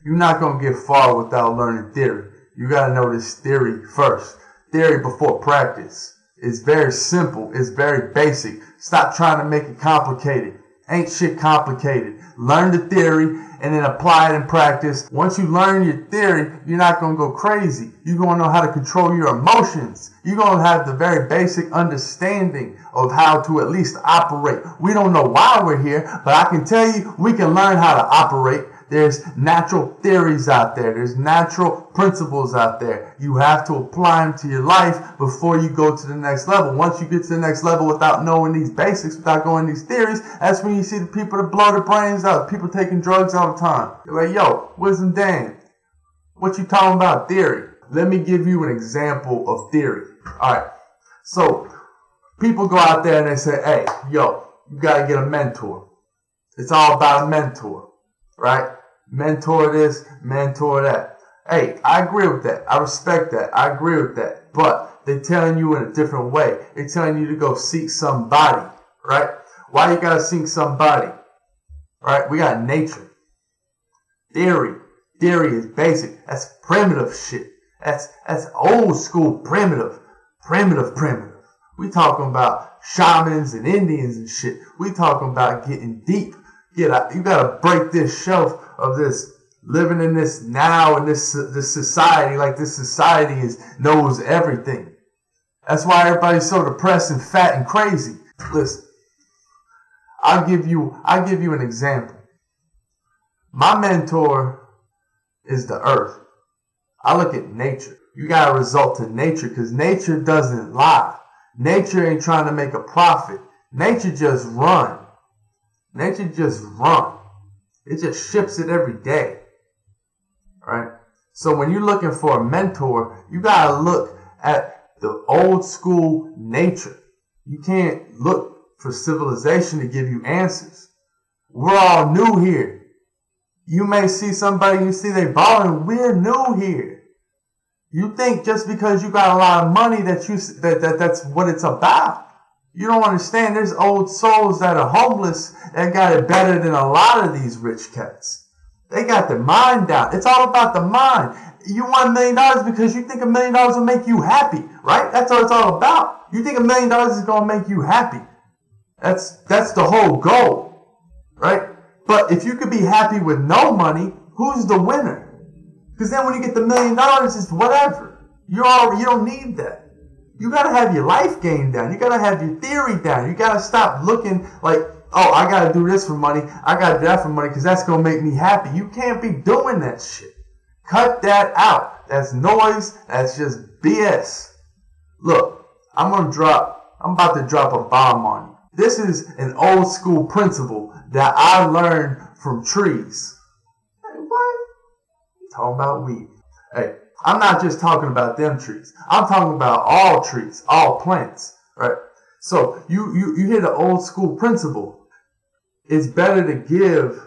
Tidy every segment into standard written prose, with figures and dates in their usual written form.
You're not going to get far without learning theory. You got to know this theory first. Theory before practice. It's very simple. It's very basic. Stop trying to make it complicated. Ain't shit complicated. Learn the theory and then apply it in practice. Once you learn your theory, you're not going to go crazy. You're going to know how to control your emotions. You're going to have the very basic understanding of how to at least operate. We don't know why we're here, but I can tell you we can learn how to operate. There's natural theories out there. There's natural principles out there. You have to apply them to your life before you go to the next level. Once you get to the next level without knowing these basics, without going these theories, that's when you see the people that blow their brains out. People taking drugs all the time. They're like, yo, Wisdom Dan, what you talking about theory? Let me give you an example of theory. All right. So people go out there and they say, hey, yo, you got to get a mentor. It's all about a mentor. Right? Mentor this, mentor that. Hey, I agree with that. I respect that. I agree with that. But they're telling you in a different way. They're telling you to go seek somebody. Right? Why you gotta seek somebody? Right? We got nature. Theory. Theory is basic. That's primitive shit. That's old school primitive. Primitive. We talking about shamans and Indians and shit. We talking about getting deep. You gotta break this shelf of this living in this now and this society, like this society knows everything. That's why everybody's so depressed and fat and crazy. Listen, I'll give you an example. My mentor is the earth. I look at nature. You gotta resort to nature because nature doesn't lie. Nature ain't trying to make a profit. Nature just runs. Nature just runs. It just ships it every day. Right? So when you're looking for a mentor, you gotta look at the old school nature. You can't look for civilization to give you answers. We're all new here. You may see somebody, you see they balling, we're new here. You think just because you got a lot of money that's what it's about. You don't understand. There's old souls that are homeless that got it better than a lot of these rich cats. They got their mind down. It's all about the mind. You want $1 million because you think $1 million will make you happy, right? That's what it's all about. You think $1 million is going to make you happy. That's the whole goal, right? But if you could be happy with no money, who's the winner? Because then when you get the $1 million, it's whatever. You don't need that. You got to have your life game down. You got to have your theory down. You got to stop looking like, oh, I got to do this for money. I got to do that for money because that's going to make me happy. You can't be doing that shit. Cut that out. That's noise. That's just BS. Look, I'm about to drop a bomb on you. This is an old school principle that I learned from trees. Hey, what? You talking about weed. Hey. I'm not just talking about them trees. I'm talking about all trees, all plants, right? So you hear the old school principle. It's better to give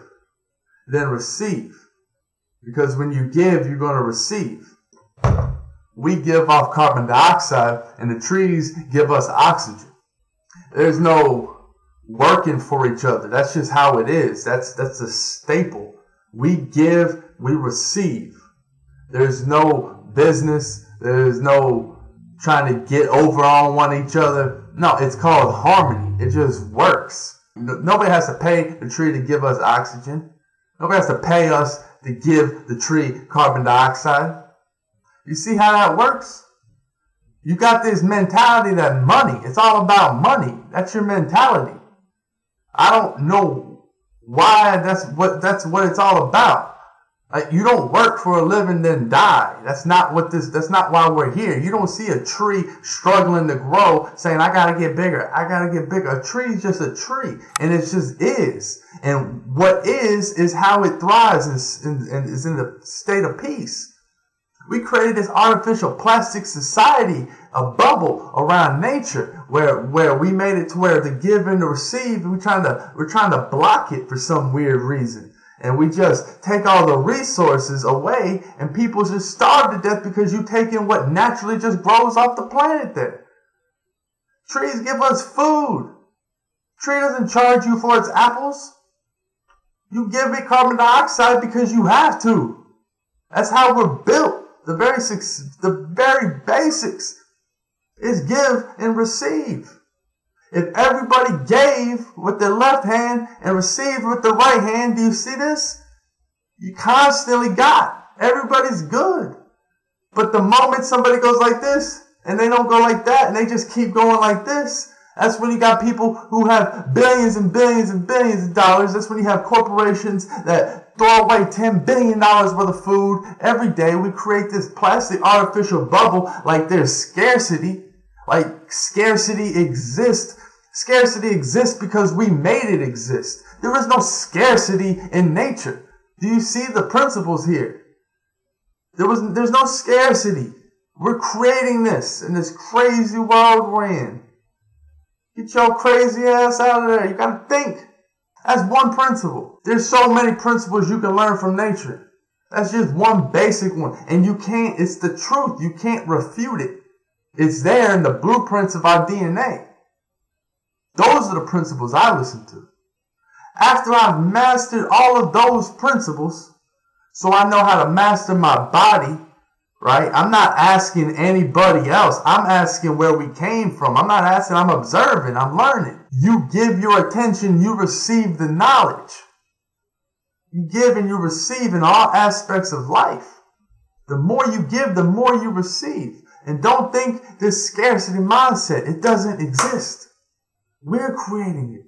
than receive. Because when you give, you're going to receive. We give off carbon dioxide and the trees give us oxygen. There's no working for each other. That's just how it is. That's a staple. We give, we receive. There's no business. There's no trying to get over on each other. No, it's called harmony. It just works. Nobody has to pay the tree to give us oxygen. Nobody has to pay us to give the tree carbon dioxide. You see how that works? You got this mentality that money, it's all about money. That's your mentality. I don't know why that's what it's all about. Like, you don't work for a living then die. That's not why we're here. You don't see a tree struggling to grow saying, I gotta get bigger. I gotta get bigger. A tree is just a tree. And it just is. And what is how it thrives and is in the state of peace. We created this artificial plastic society, a bubble around nature where we made it to where the give and the receive, we're trying to block it for some weird reason. And we just take all the resources away and people just starve to death because you take in what naturally just grows off the planet there. Trees give us food. Tree doesn't charge you for its apples. You give it carbon dioxide because you have to. That's how we're built. The very basics is give and receive. If everybody gave with their left hand and received with the right hand, do you see this? You constantly got. Everybody's good. But the moment somebody goes like this, and they don't go like that, and they just keep going like this, that's when you got people who have billions and billions and billions of dollars. That's when you have corporations that throw away $10 billion worth of food every day. We create this plastic artificial bubble like there's scarcity. Like scarcity exists. Scarcity exists because we made it exist. There is no scarcity in nature. Do you see the principles here? There's no scarcity. We're creating this in this crazy world we're in. Get your crazy ass out of there. You gotta think. That's one principle. There's so many principles you can learn from nature. That's just one basic one. And you can't, it's the truth. You can't refute it. It's there in the blueprints of our DNA. Those are the principles I listen to. After I've mastered all of those principles, so I know how to master my body, right? I'm not asking anybody else. I'm asking where we came from. I'm not asking, I'm observing, I'm learning. You give your attention, you receive the knowledge. You give and you receive in all aspects of life. The more you give, the more you receive. And don't think this scarcity mindset. It doesn't exist. We're creating it.